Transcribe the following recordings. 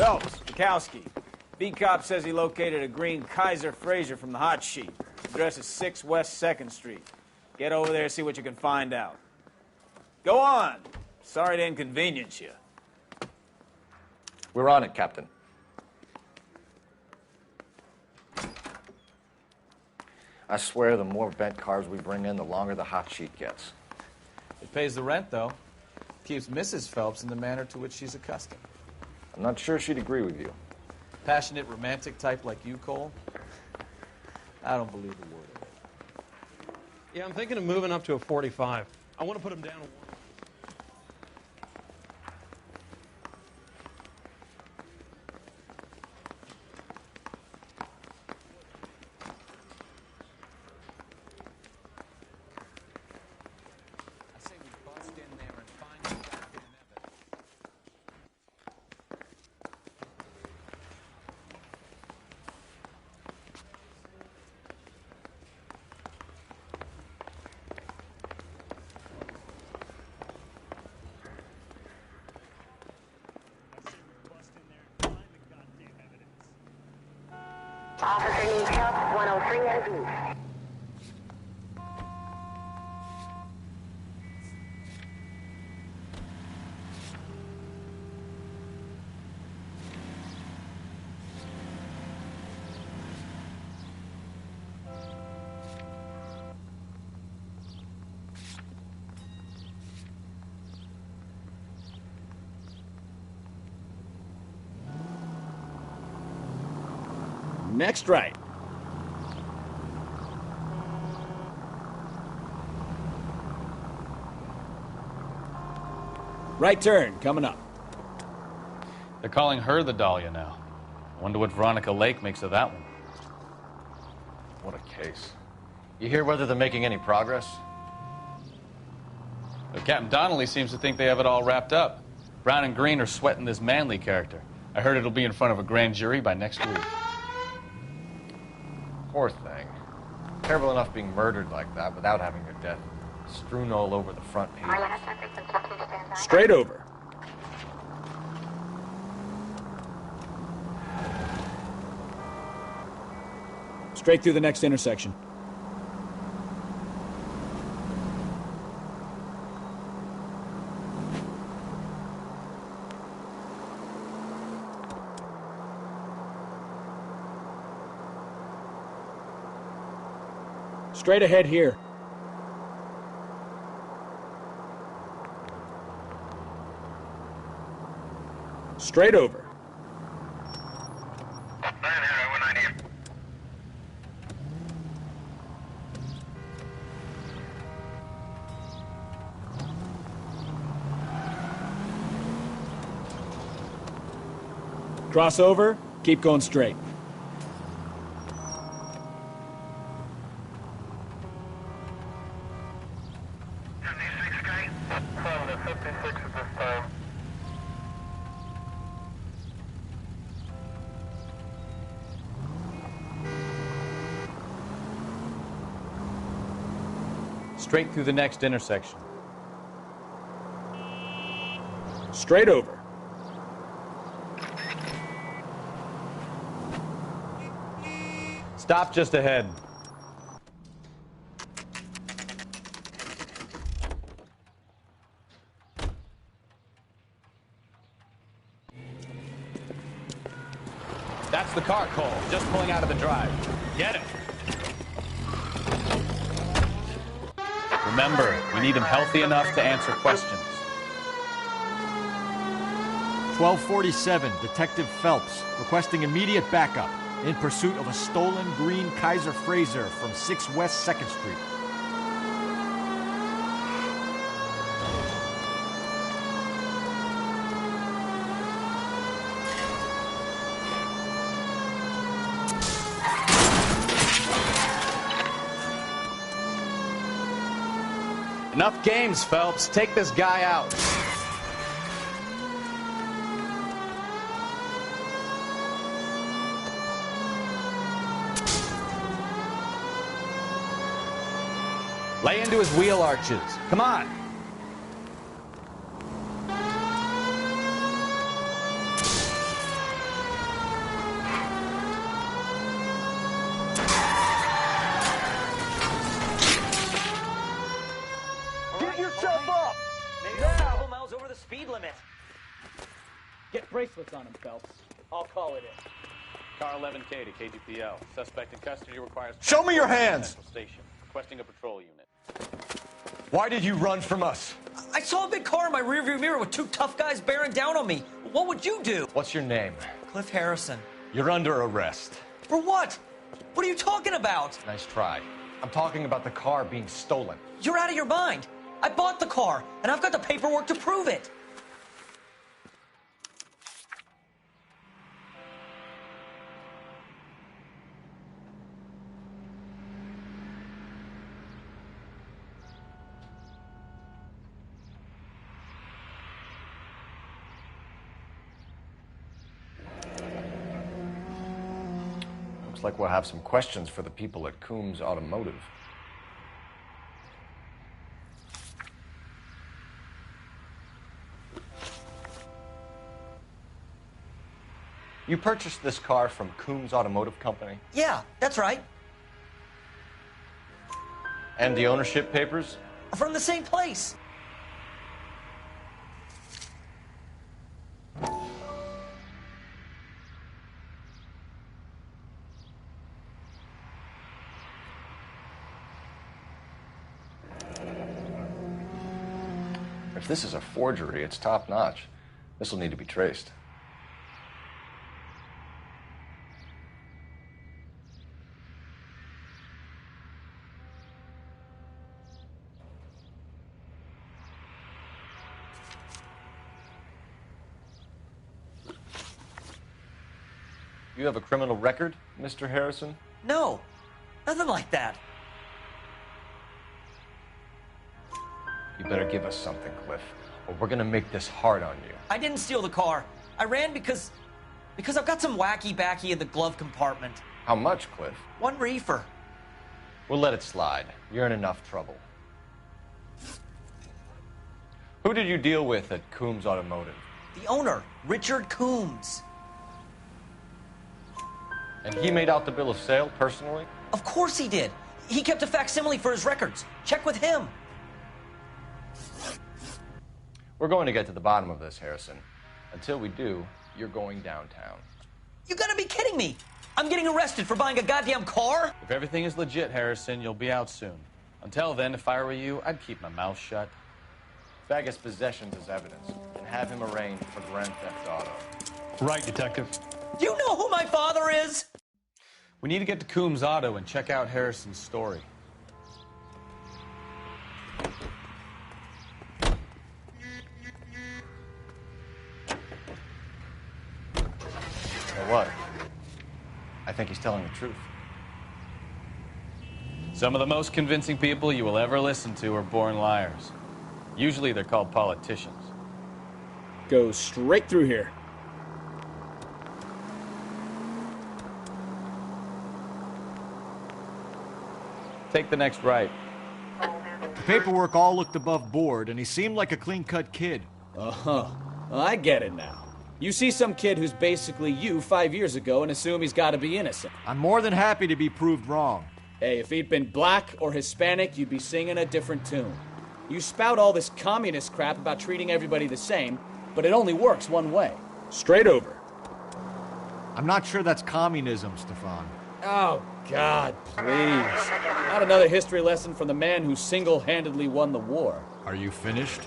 Phelps, Bukowski. B-Cop says he located a green Kaiser Frazer from the hot sheet. Address is 6 West 2nd Street. Get over there and see what you can find out. Go on. Sorry to inconvenience you. We're on it, Captain. I swear the more bent cars we bring in, the longer the hot sheet gets. It pays the rent, though. Keeps Mrs. Phelps in the manner to which she's accustomed. I'm not sure she'd agree with you. Passionate, romantic type like you, Cole? I don't believe a word of it. Yeah, I'm thinking of moving up to a 45. I want to put him down. Officer needs help, 103 as east. Next right. Right turn, coming up. They're calling her the Dahlia now. I wonder what Veronica Lake makes of that one. What a case. You hear whether they're making any progress? But Captain Donnelly seems to think they have it all wrapped up. Brown and Green are sweating this Manley character. I heard it'll be in front of a grand jury by next week. Poor thing. Terrible enough being murdered like that without having her death strewn all over the front page. Straight over. Straight through the next intersection. Straight ahead here. Straight over. Cross over, keep going straight. Straight through the next intersection. Straight over. Stop just ahead. That's the car, Cole. Just pulling out of the drive. Get him. Remember, we need him healthy enough to answer questions. 1247, Detective Phelps, requesting immediate backup in pursuit of a stolen green Kaiser Frazer from 6 West 2nd Street. Enough games, Phelps. Take this guy out. Lay into his wheel arches. Come on. limit. Get bracelets on him, Phelps. I'll call it in. Car 11K to KGPL. Suspect in custody requires... Show me your hands! Central Station. Requesting a patrol unit. Why did you run from us? I saw a big car in my rearview mirror with two tough guys bearing down on me. What would you do? What's your name? Cliff Harrison. You're under arrest. For what? What are you talking about? Nice try. I'm talking about the car being stolen. You're out of your mind. I bought the car, and I've got the paperwork to prove it. Looks like we'll have some questions for the people at Coombs Automotive. You purchased this car from Coombs Automotive Company? Yeah, that's right. And the ownership papers? From the same place. If this is a forgery, it's top-notch. This will need to be traced. You have a criminal record, Mr. Harrison? No, nothing like that. You better give us something, Cliff, or we're gonna make this hard on you. I didn't steal the car. I ran because I've got some wacky backy in the glove compartment. How much, Cliff? 1 reefer. We'll let it slide. You're in enough trouble. Who did you deal with at Coombs Automotive? The owner, Richard Coombs. And he made out the bill of sale personally? Of course he did. He kept a facsimile for his records. Check with him. We're going to get to the bottom of this, Harrison. Until we do, you're going downtown. You gotta be kidding me. I'm getting arrested for buying a goddamn car? If everything is legit, Harrison, you'll be out soon. Until then, if I were you, I'd keep my mouth shut. Fag his possessions as evidence and have him arraigned for Grand Theft Auto. Right, Detective. Do you know who my father is? We need to get to Coombs Auto and check out Harrison's story. You know what? I think he's telling the truth. Some of the most convincing people you will ever listen to are born liars. Usually they're called politicians. Go straight through here. Take the next right. The paperwork all looked above board, and he seemed like a clean-cut kid. Uh-huh. Well, I get it now. You see some kid who's basically you 5 years ago and assume he's got to be innocent. I'm more than happy to be proved wrong. Hey, if he'd been black or Hispanic, you'd be singing a different tune. You spout all this communist crap about treating everybody the same, but it only works one way. Straight over. I'm not sure that's communism, Stefan. Oh, God, please. Not another history lesson from the man who single-handedly won the war. Are you finished?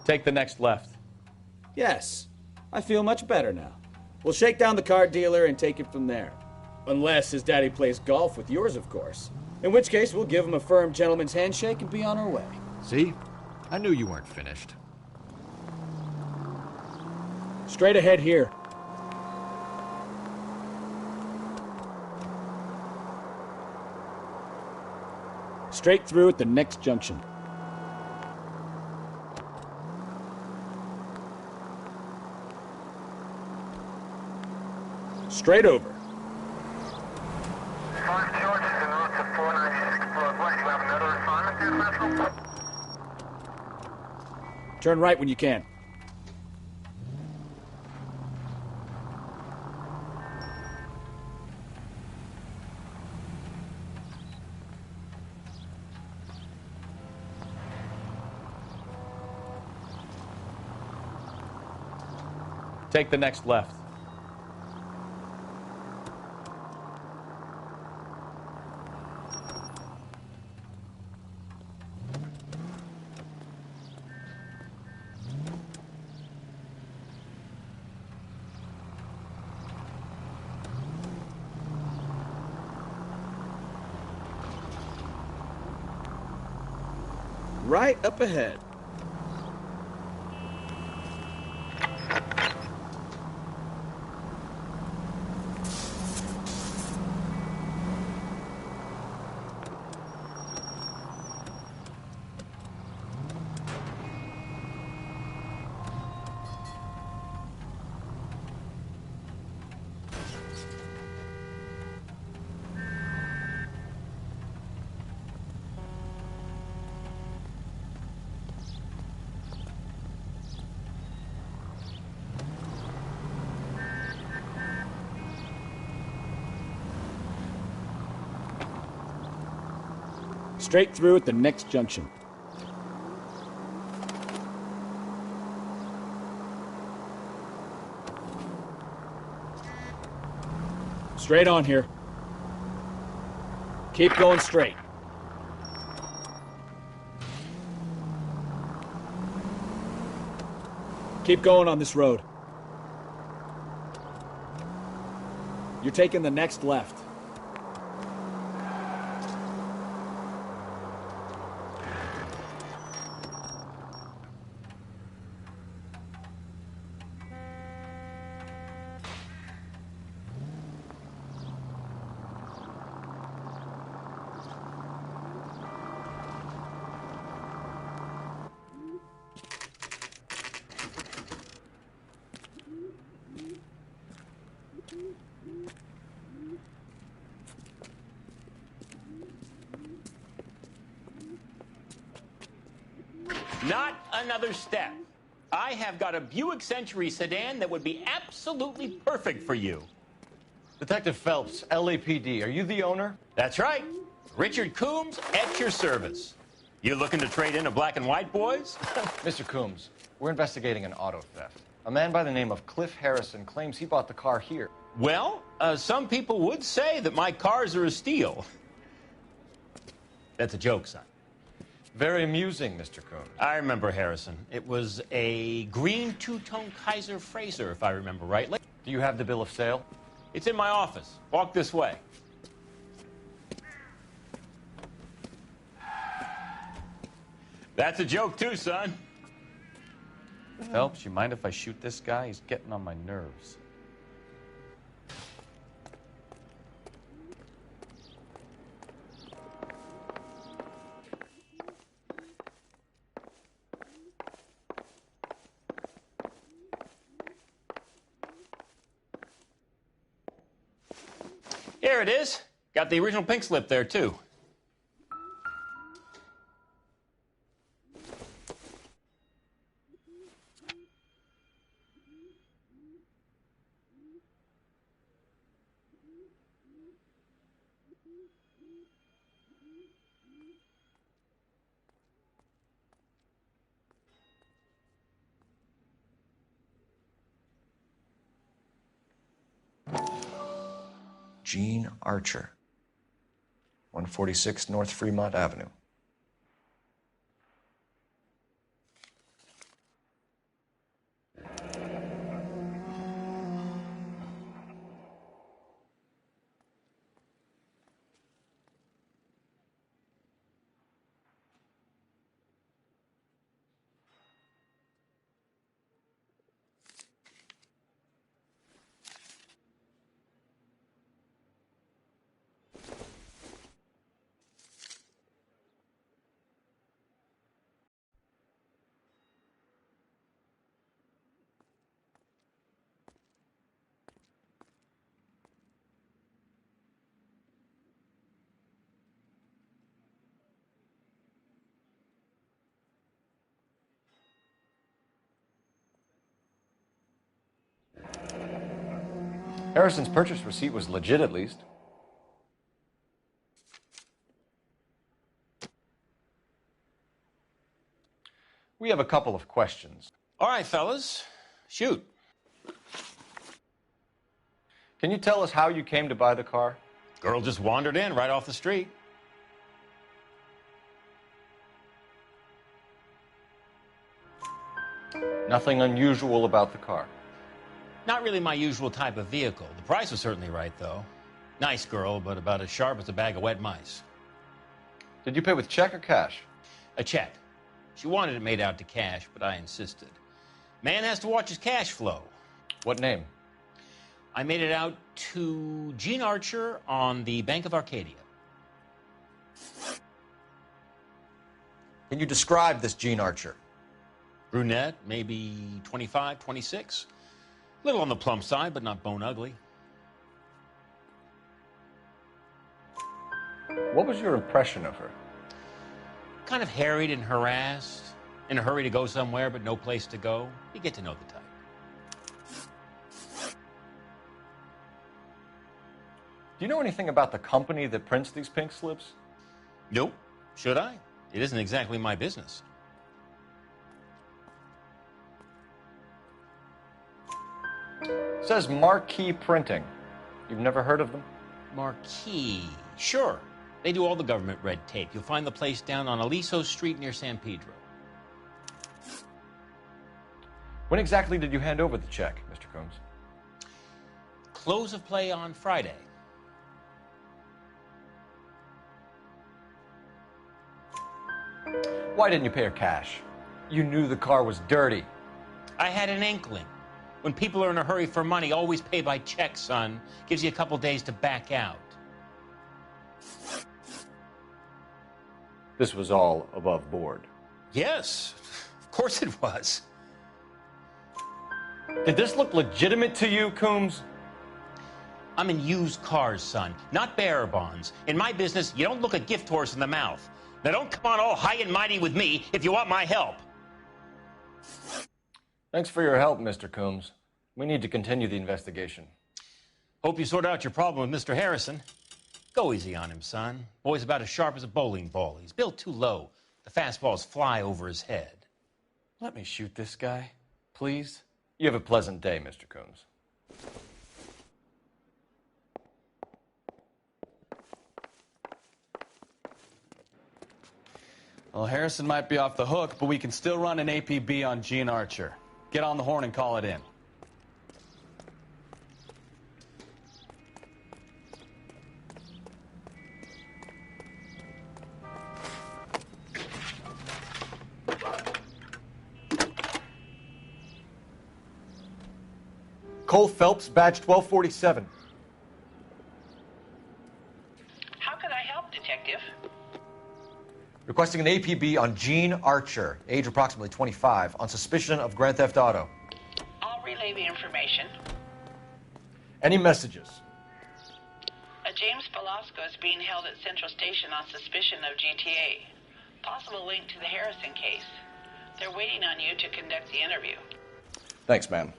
Take the next left. Yes. I feel much better now. We'll shake down the car dealer and take it from there. Unless his daddy plays golf with yours, of course. In which case, we'll give him a firm gentleman's handshake and be on our way. See? I knew you weren't finished. Straight ahead here. Straight through at the next junction. Straight over. Turn right when you can. Take the next left. Right up ahead. Straight through at the next junction. Straight on here. Keep going straight. Keep going on this road. You're taking the next left. Not another step. I have got a Buick Century sedan that would be absolutely perfect for you. Detective Phelps, LAPD, are you the owner? That's right. Richard Coombs at your service. You looking to trade in a black and white, boys? Mr. Coombs, we're investigating an auto theft. A man by the name of Cliff Harrison claims he bought the car here. Well, some people would say that my cars are a steal. That's a joke, son. Very amusing, Mr. Coombs. I remember Harrison. It was a green two-tone Kaiser Frazer, if I remember rightly. Do you have the bill of sale? It's in my office. Walk this way. That's a joke, too, son. Phelps, you mind if I shoot this guy? He's getting on my nerves. Here it is. Got the original pink slip there, too. Gene Archer, 146 North Fremont Avenue. Harrison's purchase receipt was legit, at least. We have a couple of questions. All right, fellas. Shoot. Can you tell us how you came to buy the car? Girl just wandered in right off the street. Nothing unusual about the car. Not really my usual type of vehicle. The price was certainly right, though. Nice girl, but about as sharp as a bag of wet mice. Did you pay with check or cash? A check. She wanted it made out to cash, but I insisted. Man has to watch his cash flow. What name? I made it out to Gene Archer on the Bank of Arcadia. Can you describe this Gene Archer? Brunette, maybe 25, 26. Little on the plump side, but not bone ugly. What was your impression of her? Kind of harried and harassed. In a hurry to go somewhere, but no place to go. You get to know the type. Do you know anything about the company that prints these pink slips? Nope. Should I? It isn't exactly my business. It says Marquee Printing. You've never heard of them? Marquee. Sure. They do all the government red tape. You'll find the place down on Aliso Street near San Pedro. When exactly did you hand over the check, Mr. Combs? Close of play on Friday. Why didn't you pay her cash? You knew the car was dirty. I had an inkling. When people are in a hurry for money, always pay by check, son. Gives you a couple days to back out. This was all above board. Yes, of course it was. Did this look legitimate to you, Coombs? I'm in used cars, son, not bearer bonds. In my business, you don't look a gift horse in the mouth. Now don't come on all high and mighty with me if you want my help. Thanks for your help, Mr. Coombs. We need to continue the investigation. Hope you sort out your problem with Mr. Harrison. Go easy on him, son. Boy's about as sharp as a bowling ball. He's built too low. The fastballs fly over his head. Let me shoot this guy, please. You have a pleasant day, Mr. Coombs. Well, Harrison might be off the hook, but we can still run an APB on Gene Archer. Get on the horn and call it in. Cole Phelps, badge 1247. How can I help, Detective? Requesting an APB on Gene Archer, age approximately 25, on suspicion of Grand Theft Auto. I'll relay the information. Any messages? A James Velasco is being held at Central Station on suspicion of GTA. Possible link to the Harrison case. They're waiting on you to conduct the interview. Thanks, ma'am.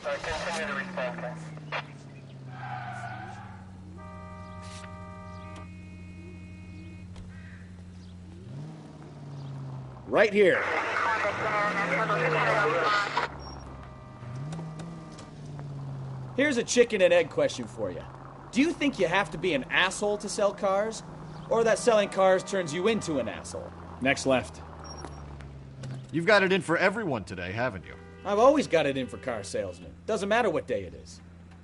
Continue to respond, please. Right here. Here's a chicken and egg question for you. Do you think you have to be an asshole to sell cars? Or that selling cars turns you into an asshole? Next left. You've got it in for everyone today, haven't you? I've always got it in for car salesmen. Doesn't matter what day it is.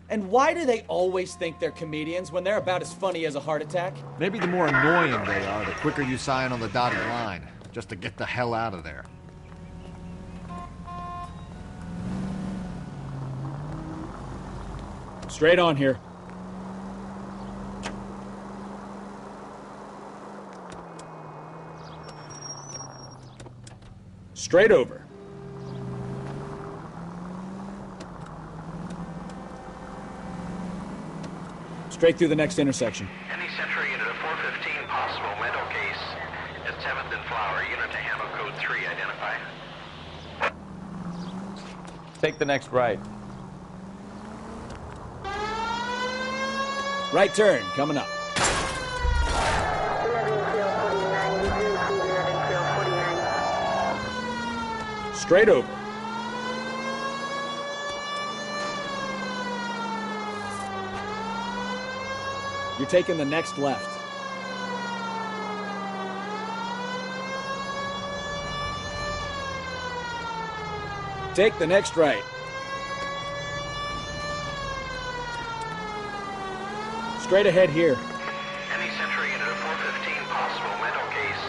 And why do they always think they're comedians when they're about as funny as a heart attack? Maybe the more annoying they are, the quicker you sign on the dotted line, just to get the hell out of there. Straight on here. Straight over. Straight through the next intersection. Any Central unit of 415 possible mental case at 7th and Flower. Unit to handle code 3. Identify. Take the next right. Right turn, coming up. Straight over. You're taking the next left. Take the next right. Straight ahead here. Any Central unit of 415 possible mental case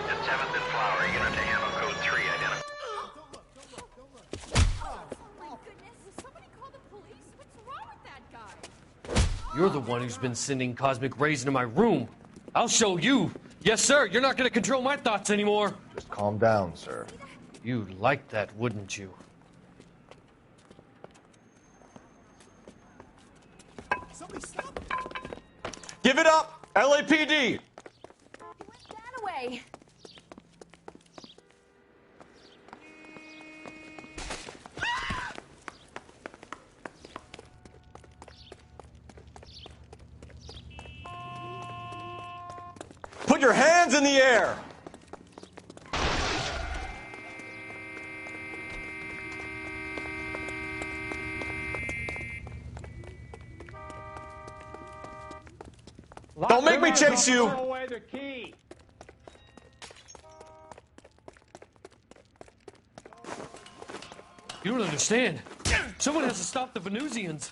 at 7th and Flower. Unit to handle code 3. Identify. Oh my goodness, somebody call the police? What's wrong with that guy? You're the one who's been sending cosmic rays into my room. I'll show you. Yes, sir. You're not going to control my thoughts anymore. Just calm down, sir. You'd like that, wouldn't you? Somebody stop him. Give it up! LAPD! He went that way. Put your hands in the air! Don't make me chase you! away the key. You don't understand. Someone has to stop the Venusians.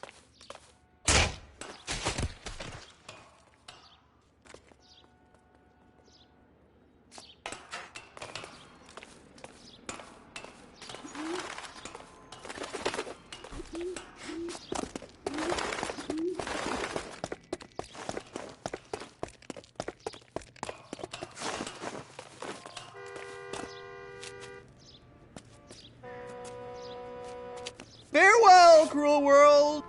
Farewell, cruel world!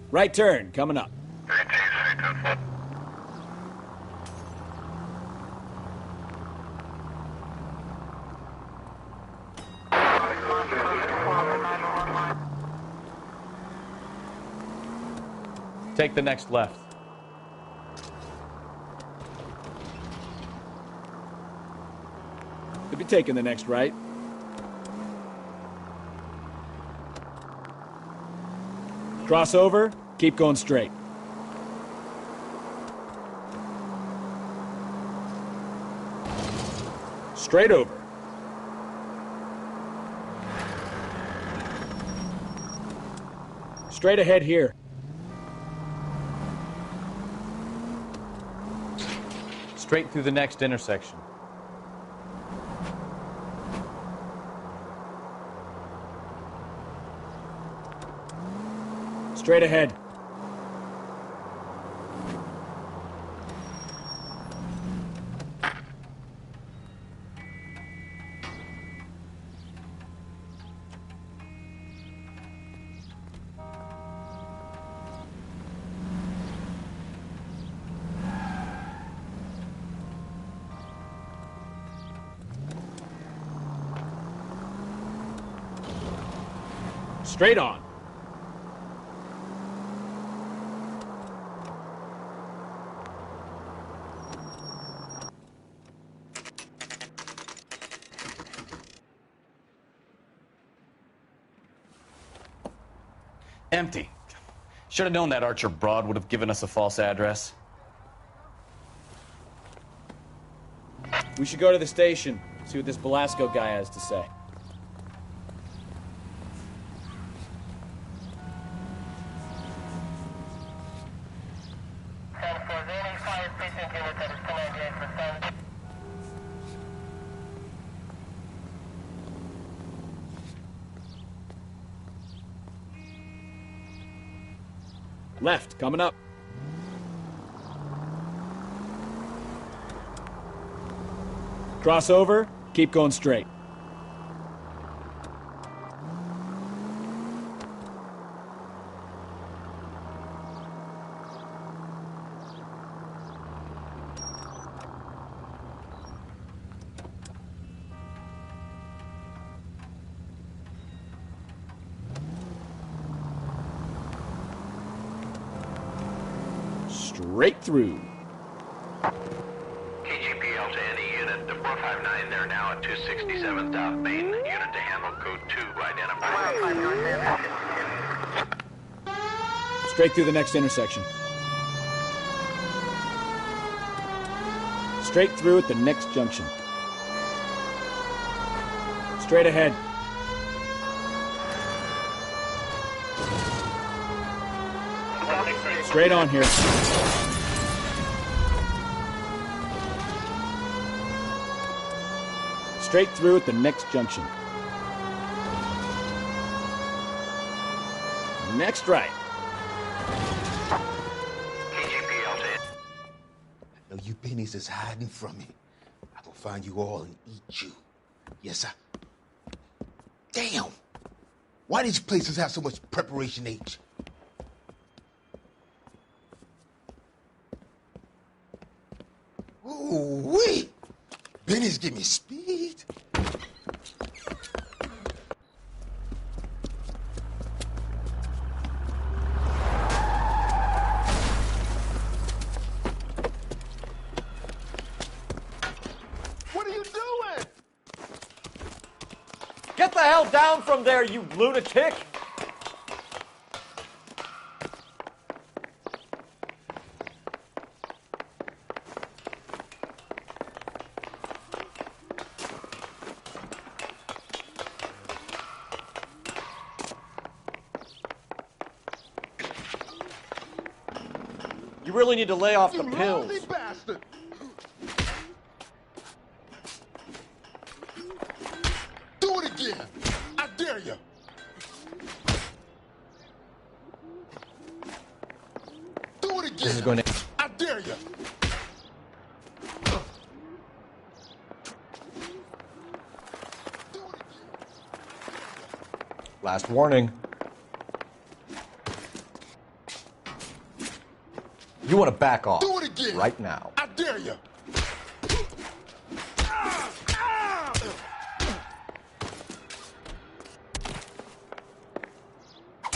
Right turn, coming up. Take the next left. Could be taking the next right. Cross over, keep going straight. Straight over. Straight ahead here. Straight through the next intersection. Straight ahead. Straight on. Empty. Should have known that Archer Broad would have given us a false address. We should go to the station, see what this Belasco guy has to say. Left, coming up. Cross over, keep going straight. Straight through. KGPL to any unit. The 459, they're now at 267 South Main. Unit to handle code 2 identified. Straight through the next intersection. Straight through at the next junction. Straight ahead. Straight on here. Straight through at the next junction. Next right. KGPL to I know you pennies is hiding from me. I'm gonna find you all and eat you. Yes, sir. Damn! Why these places have so much preparation H? Ooh-wee! Benny's give me speed. What are you doing? Get the hell down from there, you lunatic! You really need to lay off the You pills. lousy bastard! Do it again! I dare you! Do it again! This is going to... I dare you! Last warning. You want to back off. Do it again! Right now. I dare you!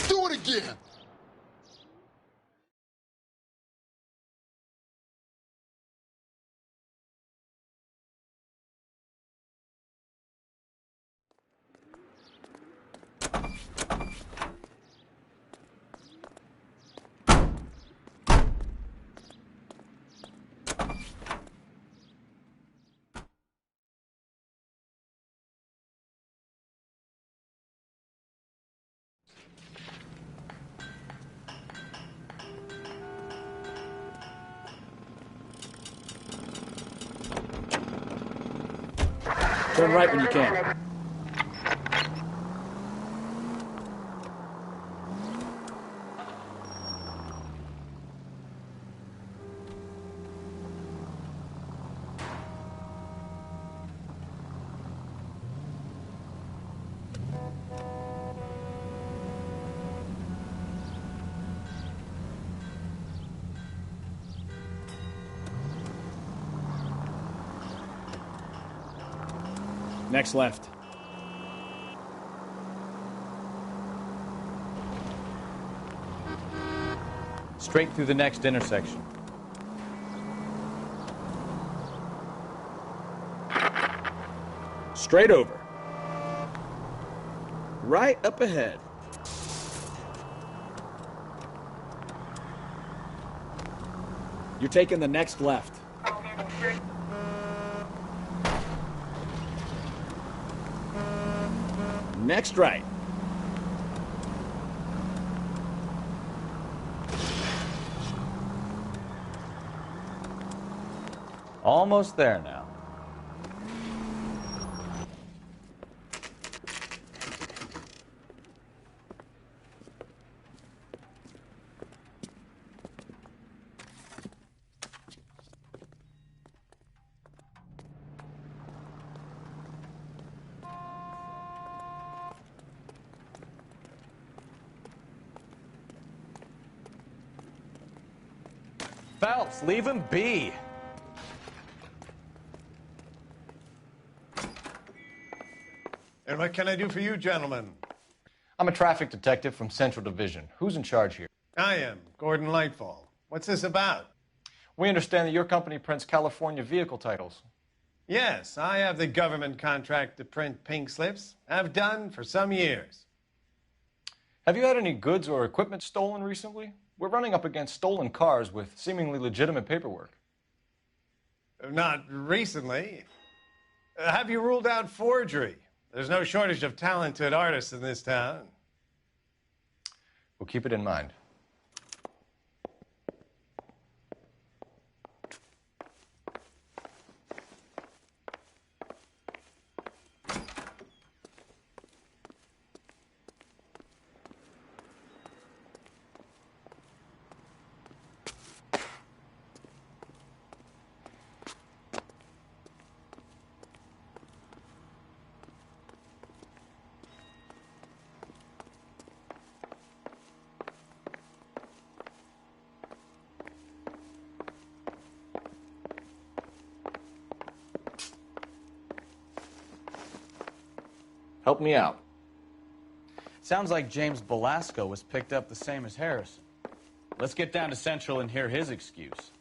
Do it again! Turn right when you can. Next left. Straight through the next intersection. Straight over. Right up ahead. You're taking the next left. Next right. Almost there now. Phelps, leave him be. And what can I do for you, gentlemen? I'm a traffic detective from Central Division. Who's in charge here? I am, Gordon Lightfall. What's this about? We understand that your company prints California vehicle titles. Yes, I have the government contract to print pink slips. I've done for some years. Have you had any goods or equipment stolen recently? We're running up against stolen cars with seemingly legitimate paperwork. Not recently. Have you ruled out forgery? There's no shortage of talented artists in this town. We'll keep it in mind. Help me out. Sounds like James Belasco was picked up the same as Harrison. Let's get down to Central and hear his excuse.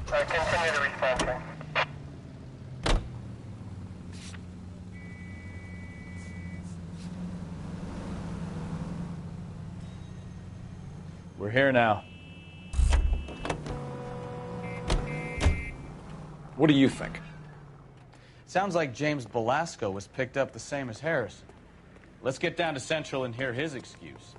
Continue the response. We're here now. What do you think? Sounds like James Belasco was picked up the same as Harrison. Let's get down to Central and hear his excuse.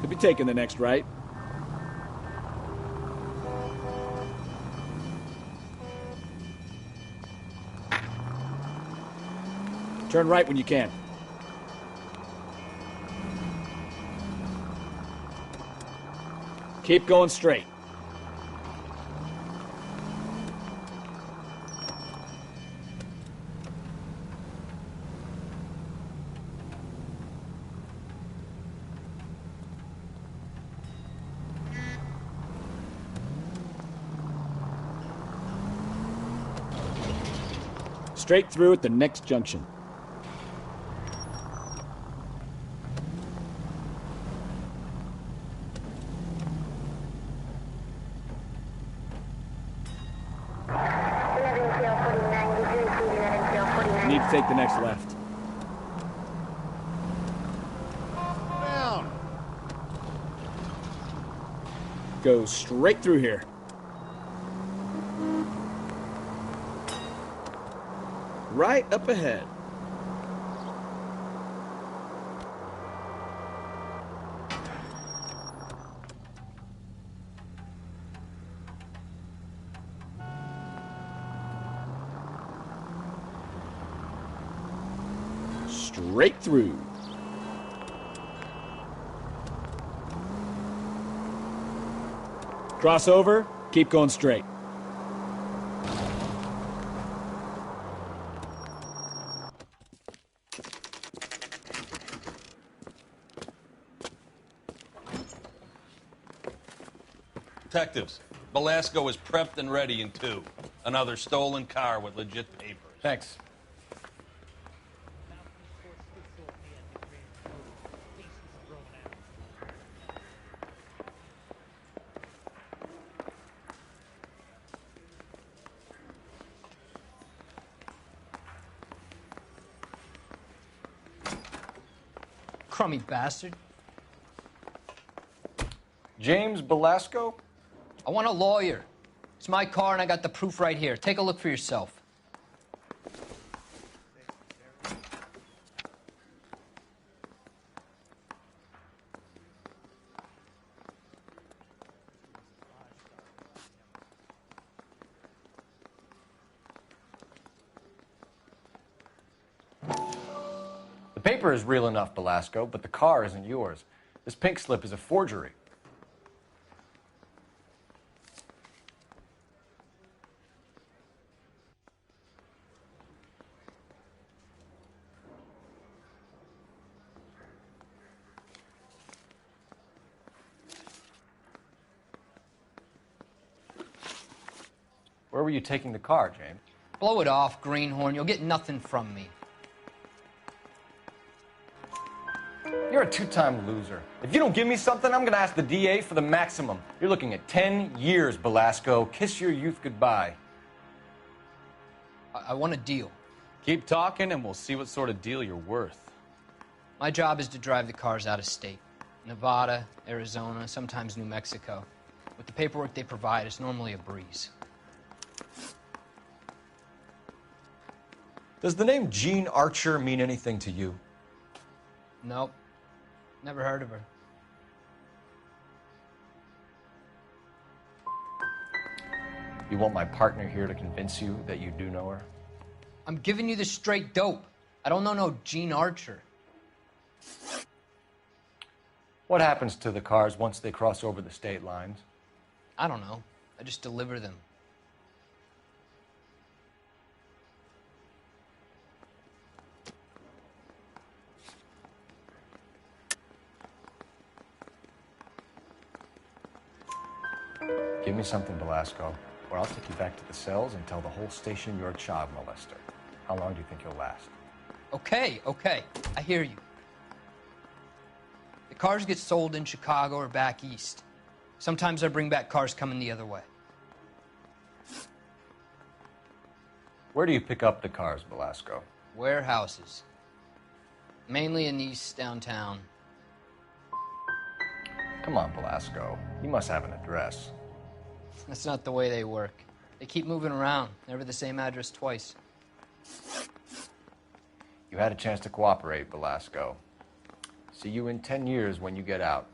Could be taking the next right. Turn right when you can. Keep going straight. Straight through at the next junction. Need to take the next left. Down. Go straight through here. Right up ahead. Straight through. Cross over, keep going straight. Detectives, Belasco is prepped and ready in 2. Another stolen car with legit papers. Thanks. Crummy bastard. James Belasco? I want a lawyer. It's my car and I got the proof right here. Take a look for yourself. paper is real enough, Belasco, but the car isn't yours. This pink slip is a forgery. Where were you taking the car, James? Blow it off, greenhorn. You'll get nothing from me. You're a two-time loser. If you don't give me something, I'm going to ask the DA for the maximum. You're looking at 10 years, Belasco. Kiss your youth goodbye. I want a deal. Keep talking and we'll see what sort of deal you're worth. My job is to drive the cars out of state. Nevada, Arizona, sometimes New Mexico. With the paperwork they provide, it's normally a breeze. Does the name Jean Archer mean anything to you? Nope. Never heard of her. You want my partner here to convince you that you do know her? I'm giving you the straight dope. I don't know no Jean Archer. What happens to the cars once they cross over the state lines? I don't know. I just deliver them. Give me something, Belasco, or I'll take you back to the cells and tell the whole station you're a child molester. How long do you think you'll last? Okay. I hear you. The cars get sold in Chicago or back east. Sometimes I bring back cars coming the other way. Where do you pick up the cars, Belasco? Warehouses. Mainly in East downtown. Come on, Belasco. You must have an address. That's not the way they work. They keep moving around, never the same address twice. You had a chance to cooperate, Belasco. See you in 10 years when you get out.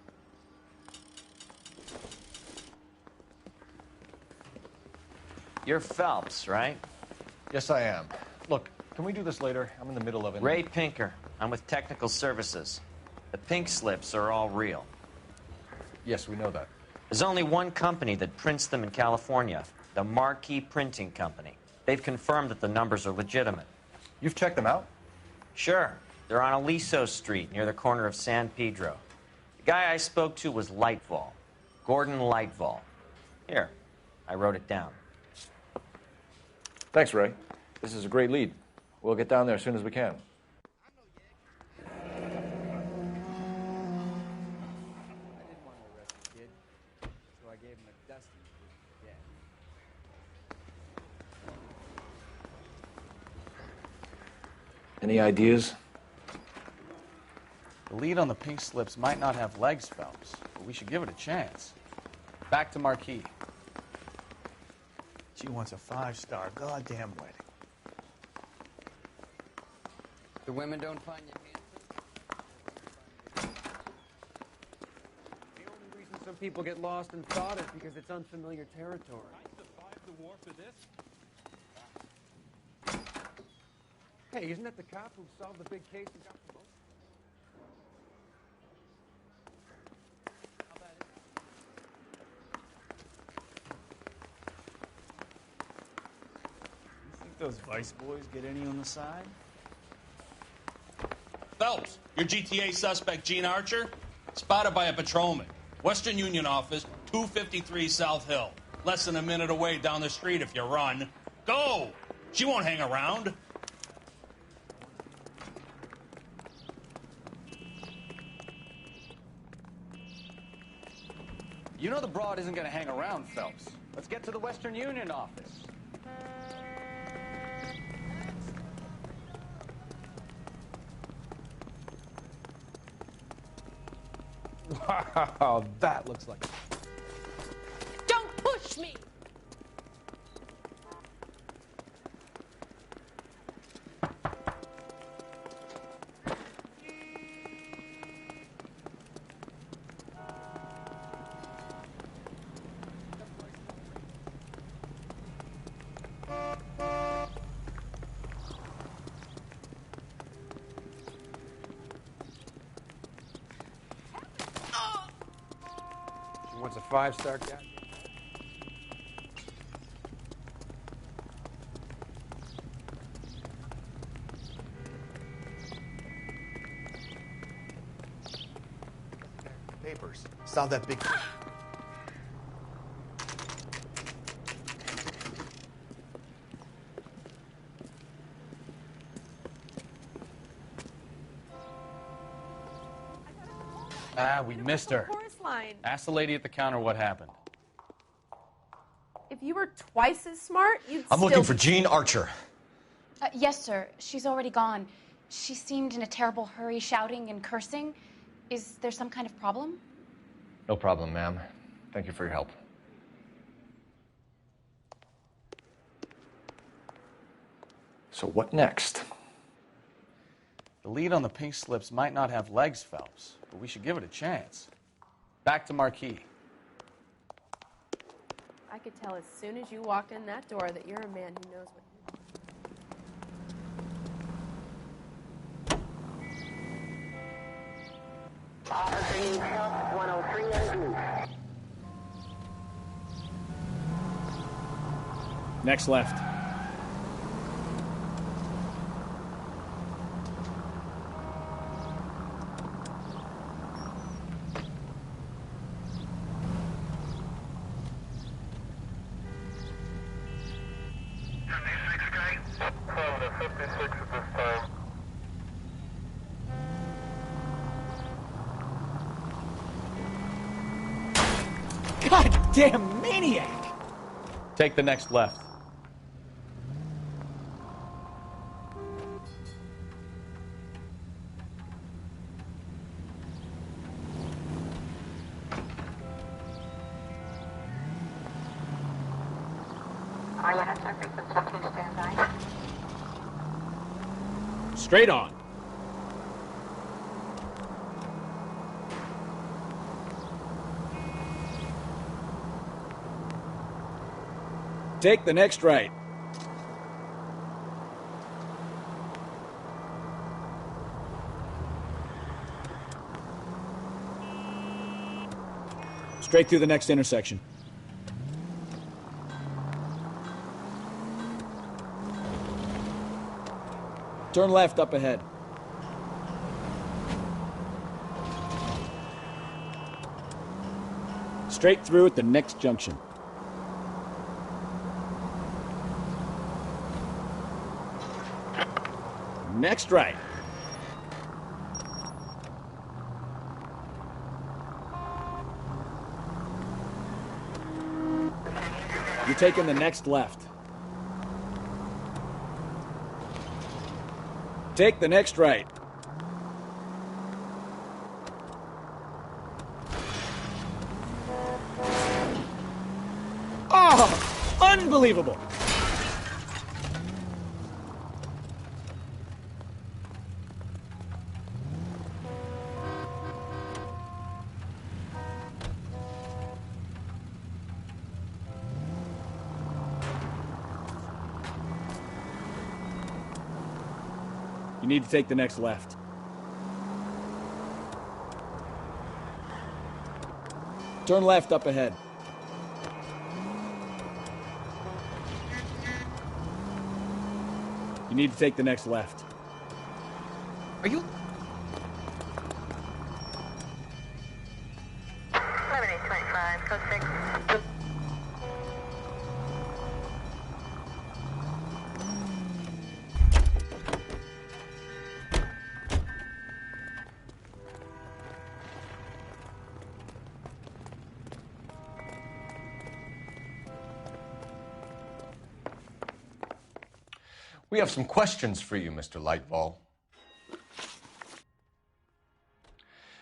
You're Phelps, right? Yes, I am. Look, can we do this later? I'm in the middle of it. Ray Pinker. I'm with Technical Services. The pink slips are all real. Yes, we know that. There's only one company that prints them in California, the Marquee Printing Company. They've confirmed that the numbers are legitimate. You've checked them out? Sure. They're on Aliso Street, near the corner of San Pedro. The guy I spoke to was Lightval. Gordon Lightval. Here, I wrote it down. Thanks, Ray. This is a great lead. We'll get down there as soon as we can. Any ideas? The lead on the pink slips might not have legs, Phelps, but we should give it a chance. Back to Marquis. She wants a 5-star goddamn wedding. The women don't find you handsome? The only reason some people get lost in thought is because it's unfamiliar territory. I survived the war for this. Hey, isn't that the cop who solved the big case and got promoted? You think those Vice boys get any on the side? Phelps, your GTA suspect, Gene Archer, spotted by a patrolman. Western Union office, 253 South Hill. Less than a minute away down the street if you run. Go! She won't hang around. You know the broad isn't going to hang around, Phelps. Let's get to the Western Union office. Wow, that looks like... Don't push me! wants a 5-star guy. Papers. Saw that big... We missed her. Chorus line. Ask the lady at the counter what happened. If you were twice as smart, you'd I'm looking for Jean Archer. Yes, sir. She's already gone. She seemed in a terrible hurry, shouting and cursing. Is there some kind of problem? No problem, ma'am. Thank you for your help. So what next? The lead on the pink slips might not have legs, Phelps, but we should give it a chance. Back to Marquis. I could tell as soon as you walked in that door that you're a man who knows what Next left. Goddamn maniac! Take the next left. Straight on. Take the next right. Straight through the next intersection. Turn left up ahead. Straight through at the next junction. Next right. You're taking the next left. Take the next right. Oh, unbelievable. You need to take the next left. Turn left up ahead. You need to take the next left. Are you... 11:25, code 6. We have some questions for you, Mr. Lightfall.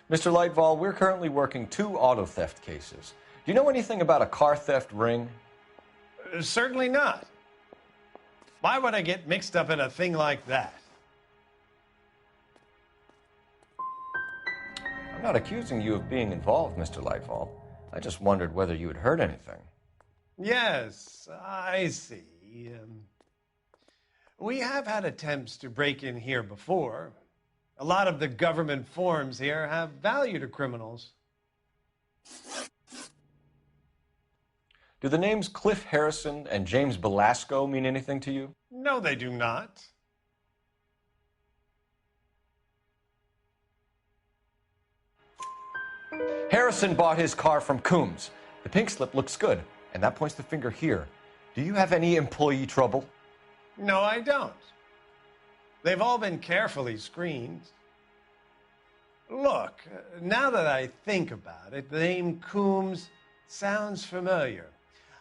Mr. Lightfall, we're currently working 2 auto theft cases. Do you know anything about a car theft ring? Certainly not. Why would I get mixed up in a thing like that? I'm not accusing you of being involved, Mr. Lightfall. I just wondered whether you had heard anything. Yes, I see. We have had attempts to break in here before. A lot of the government forms here have value to criminals. Do the names Cliff Harrison and James Belasco mean anything to you? No, they do not. Harrison bought his car from Coombs. The pink slip looks good, and that points the finger here. Do you have any employee trouble? No, I don't. They've all been carefully screened. Look, now that I think about it, the name Coombs sounds familiar.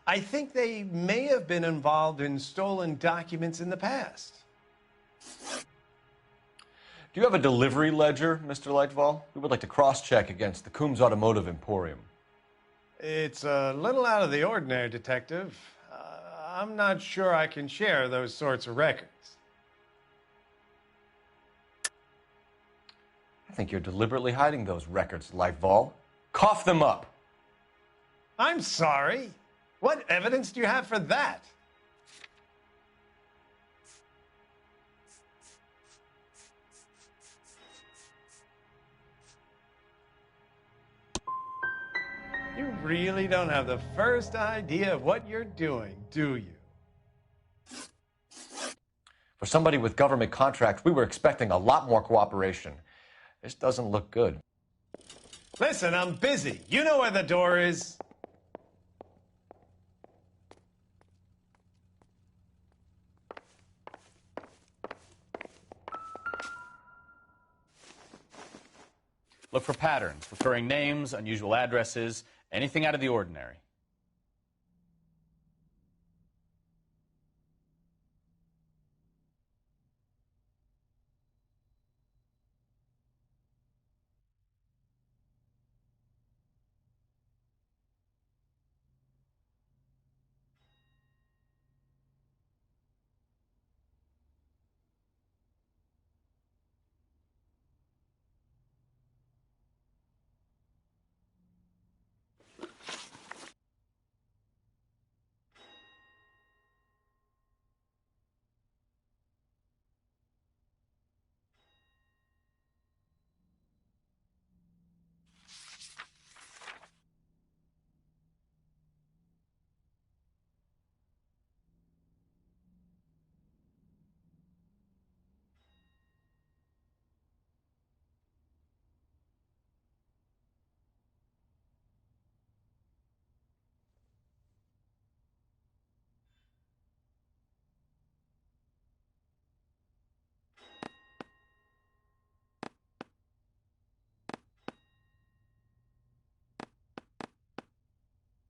I think they may have been involved in stolen documents in the past. Do you have a delivery ledger, Mr. Lightfall? We would like to cross-check against the Coombs Automotive Emporium. It's a little out of the ordinary, Detective. I'm not sure I can share those sorts of records. I think you're deliberately hiding those records, Lightfall. Cough them up. I'm sorry. What evidence do you have for that? You really don't have the first idea of what you're doing, do you? For somebody with government contracts, we were expecting a lot more cooperation. This doesn't look good. Listen, I'm busy. You know where the door is. Look for patterns, recurring names, unusual addresses, anything out of the ordinary.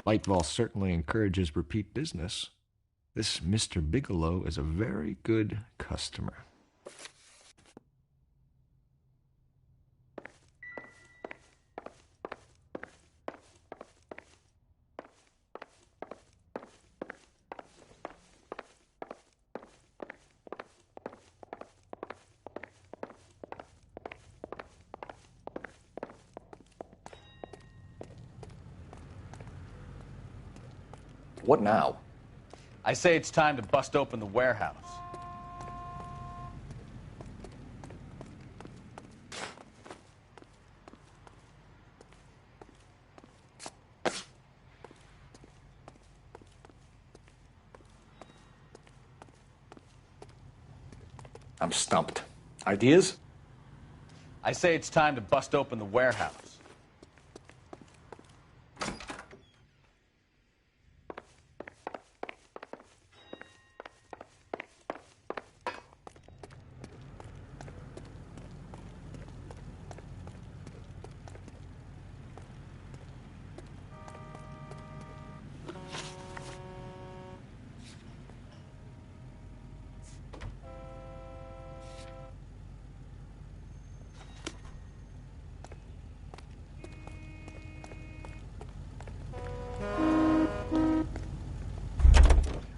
Lightfall certainly encourages repeat business. This Mr. Bigelow is a very good customer. What now? I say it's time to bust open the warehouse. I'm stumped. Ideas? I say it's time to bust open the warehouse.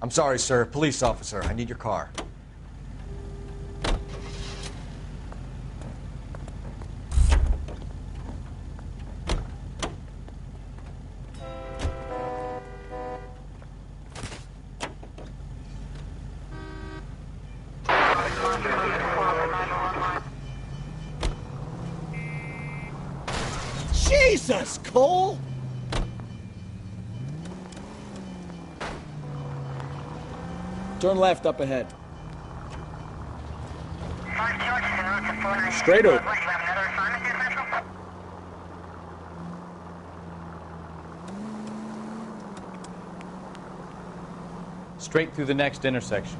I'm sorry, sir. Police officer, I need your car. Jesus, Cole! Turn left up ahead. Straight over. Straight through the next intersection.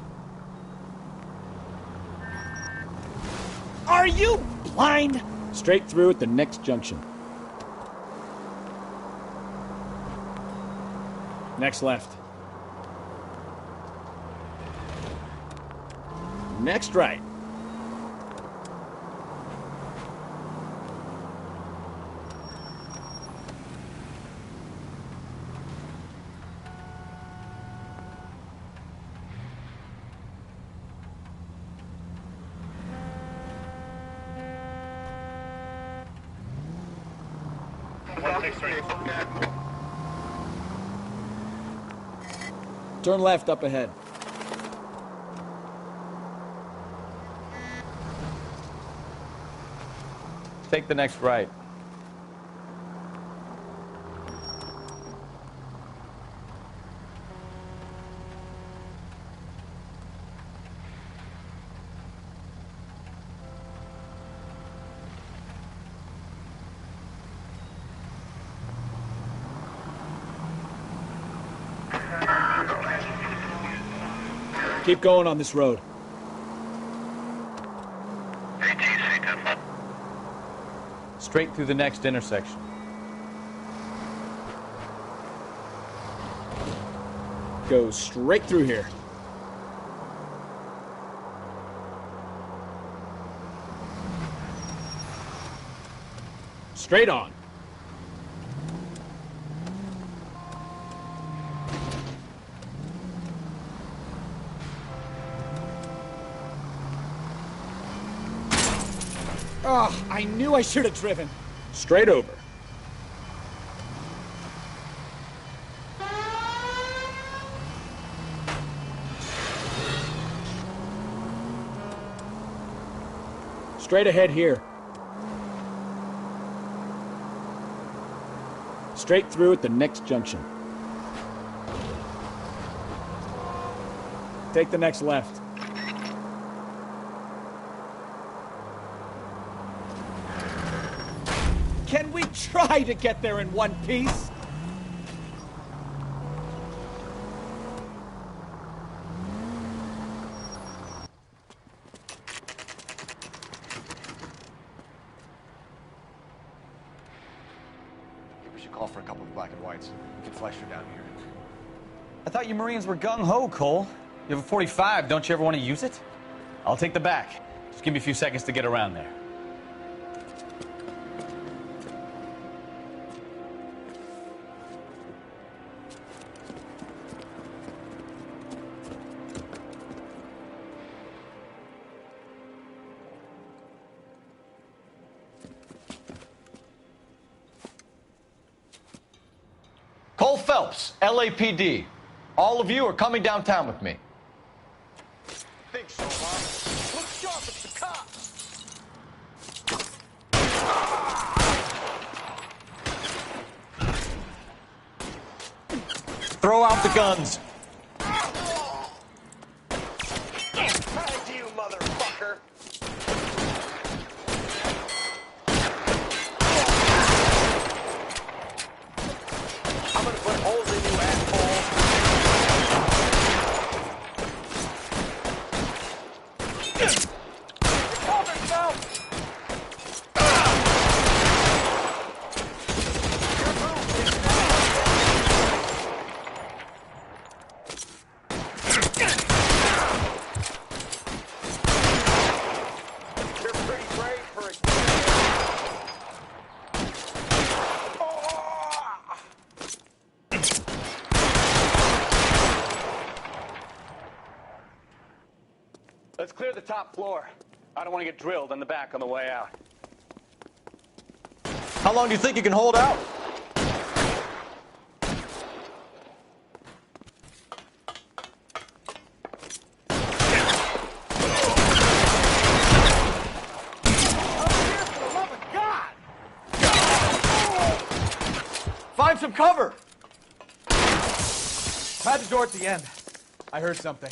Are you blind? Straight through at the next junction. Next left. Next right. Turn left up ahead. Take the next right. Keep going on this road. Straight through the next intersection. Go straight through here. Straight on. Oh, I knew I should have driven. Straight over. Straight ahead here. Straight through at the next junction. Take the next left. Can we try to get there in one piece? We should call for a couple of black and whites. We can flash her down here. I thought you Marines were gung-ho, Cole. You have a 45. Don't you ever want to use it? I'll take the back. Just give me a few seconds to get around there. Cole Phelps, LAPD. All of you are coming downtown with me. Think so, Mom. Look sharp, it's the cops. Throw out the guns. Thank you, motherfucker. I'm gonna put holes in you, asshole. You're pretty brave for a... Let's clear the top floor. I don't want to get drilled in the back on the way out. How long do you think you can hold out? Find some cover! Had the door at the end. I heard something.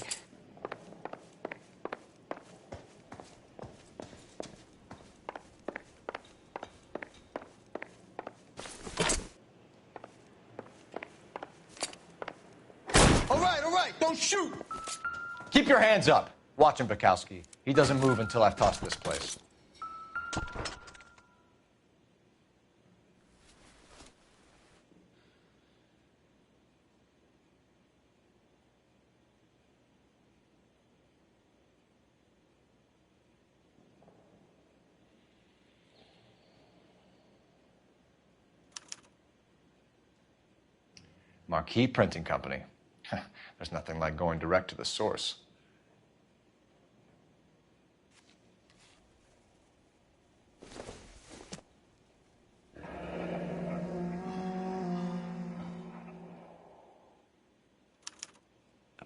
light! Don't shoot! Keep your hands up. Watch him, Bukowski. He doesn't move until I've tossed this place. Marquee Printing Company. There's nothing like going direct to the source. A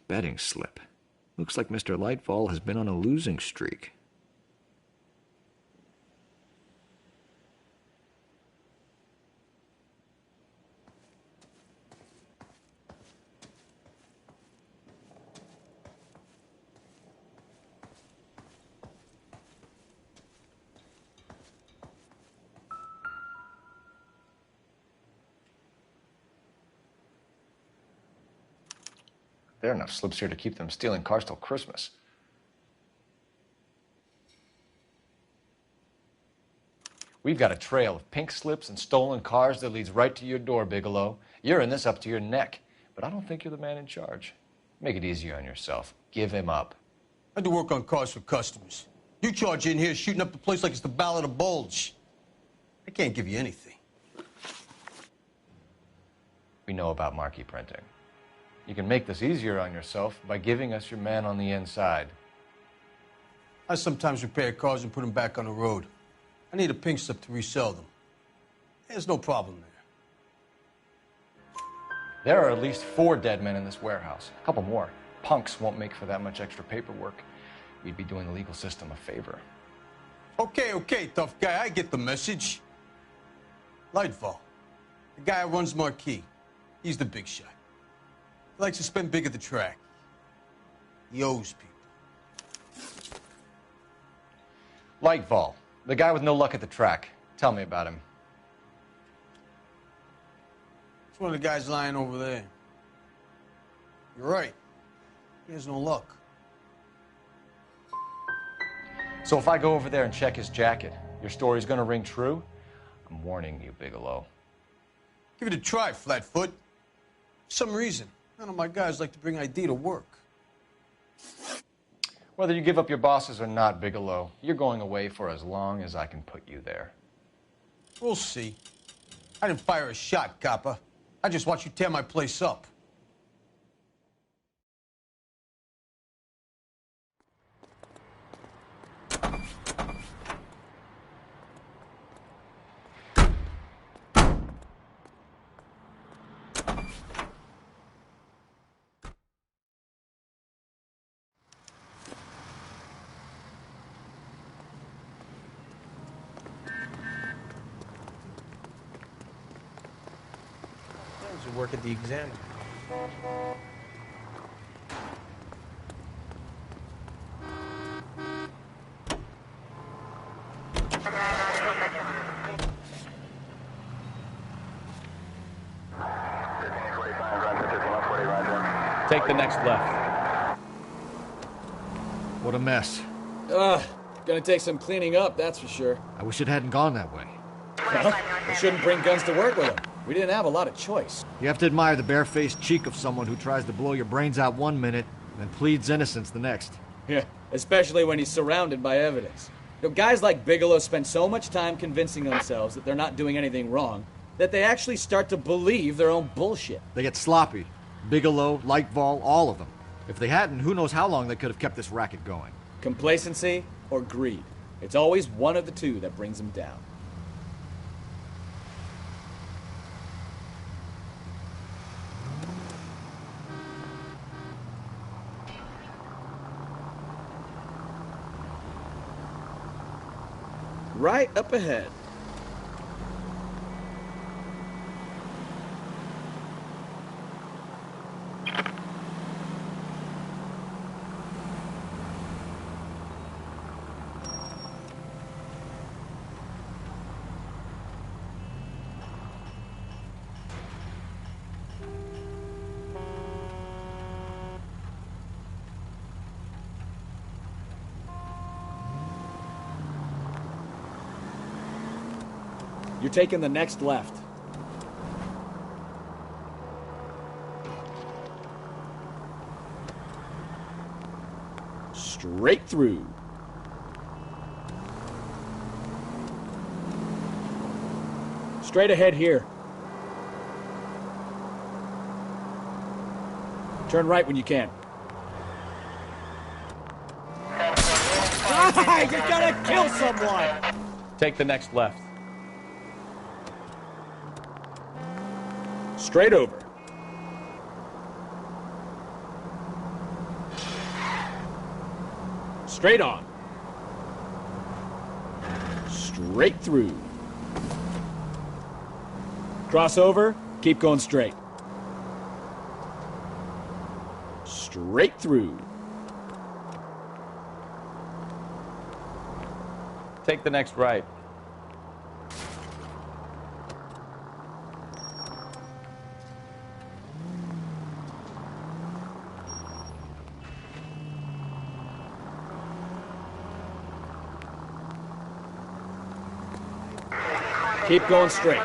betting slip. Looks like Mr. Lightfall has been on a losing streak. There are enough slips here to keep them stealing cars till Christmas. We've got a trail of pink slips and stolen cars that leads right to your door, Bigelow. You're in this up to your neck, but I don't think you're the man in charge. Make it easier on yourself. Give him up. I do work on cars for customers. You charge in here shooting up the place like it's the Ballad of Bulge. I can't give you anything. We know about marquee printing. You can make this easier on yourself by giving us your man on the inside. I sometimes repair cars and put them back on the road. I need a pink slip to resell them. There's no problem there. There are at least 4 dead men in this warehouse. A couple more. Punks won't make for that much extra paperwork. We'd be doing the legal system a favor. Okay, tough guy. I get the message. Lightfall, the guy who runs Marquee. He's the big shot. He likes to spend big at the track. He owes people. Lightfall, the guy with no luck at the track. Tell me about him. It's one of the guys lying over there. You're right. He has no luck. So if I go over there and check his jacket, your story's gonna ring true? I'm warning you, Bigelow. Give it a try, Flatfoot. For some reason, none of my guys like to bring ID to work. Whether you give up your bosses or not, Bigelow, you're going away for as long as I can put you there. We'll see. I didn't fire a shot, copper. I just watched you tear my place up. Work at the Examiner. Take the next left. What a mess. Gonna take some cleaning up, that's for sure. I wish it hadn't gone that way. Well, we shouldn't bring guns to work with them. We didn't have a lot of choice. You have to admire the barefaced cheek of someone who tries to blow your brains out one minute and pleads innocence the next. Yeah, especially when he's surrounded by evidence. You know, guys like Bigelow spend so much time convincing themselves that they're not doing anything wrong that they actually start to believe their own bullshit. They get sloppy. Bigelow, Lightfall, all of them. If they hadn't, who knows how long they could have kept this racket going. Complacency or greed. It's always one of the two that brings them down. Right up ahead. You're taking the next left. Straight through. Straight ahead here. Turn right when you can. Ah, you're gonna kill someone! Take the next left. Straight over. Straight on. Straight through. Cross over, keep going straight. Straight through. Take the next right. Keep going straight.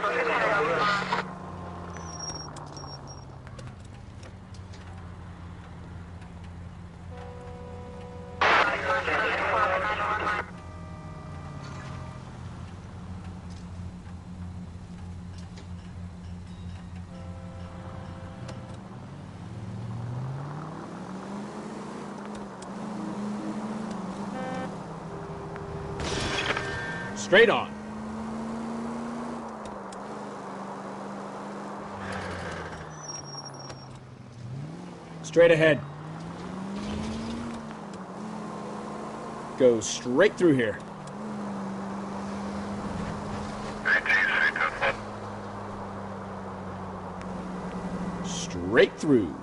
Straight on. Straight ahead. Go straight through here. Straight through.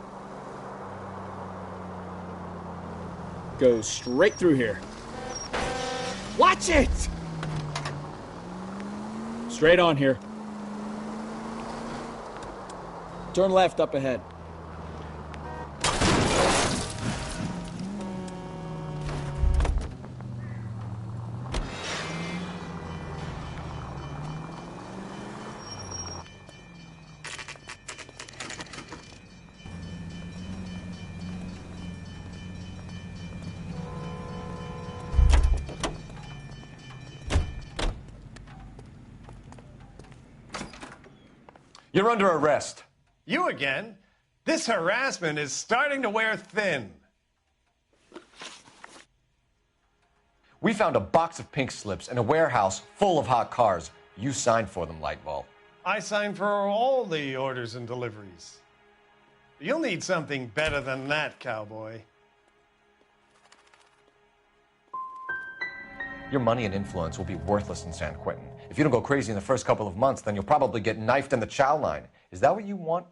Go straight through here. Watch it! Straight on here. Turn left up ahead. You're under arrest. You again? This harassment is starting to wear thin. We found a box of pink slips in a warehouse full of hot cars. You signed for them, Lightball. I signed for all the orders and deliveries. You'll need something better than that, cowboy. Your money and influence will be worthless in San Quentin. If you don't go crazy in the first couple of months, then you'll probably get knifed in the chow line. Is that what you want?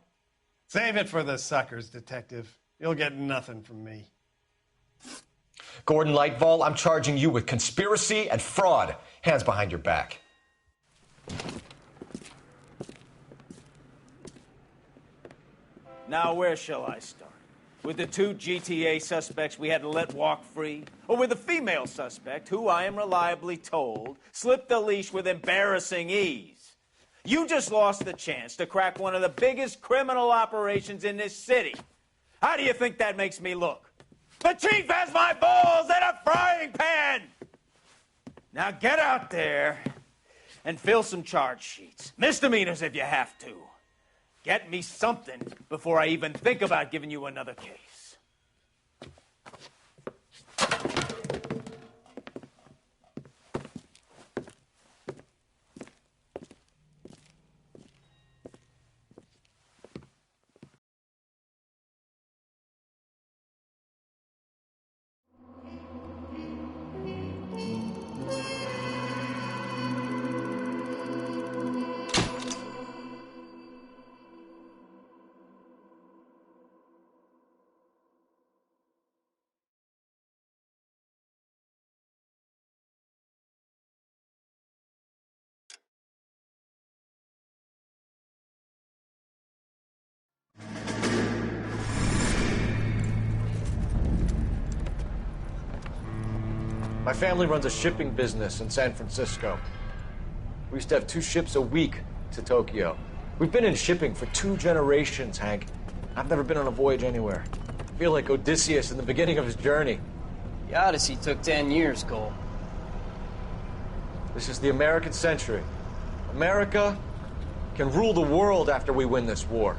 Save it for the suckers, detective. You'll get nothing from me. Gordon Lightball, I'm charging you with conspiracy and fraud. Hands behind your back. Now, where shall I start? With the 2 GTA suspects we had to let walk free? Or with the female suspect, who I am reliably told slipped the leash with embarrassing ease? You just lost the chance to crack one of the biggest criminal operations in this city. How do you think that makes me look? The chief has my balls in a frying pan! Now get out there and fill some charge sheets. Misdemeanors if you have to. Get me something before I even think about giving you another case. My family runs a shipping business in San Francisco. We used to have 2 ships a week to Tokyo. We've been in shipping for 2 generations, Hank. I've never been on a voyage anywhere. I feel like Odysseus in the beginning of his journey. The Odyssey took 10 years, Cole. This is the American century. America can rule the world after we win this war.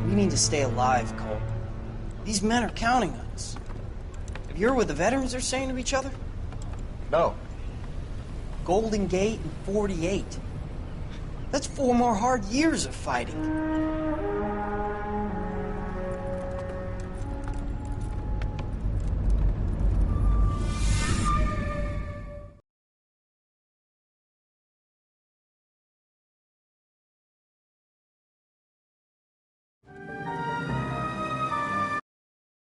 We need to stay alive, Cole. These men are counting on us. Have you heard what the veterans are saying to each other? No. Golden Gate and 48. That's 4 more hard years of fighting.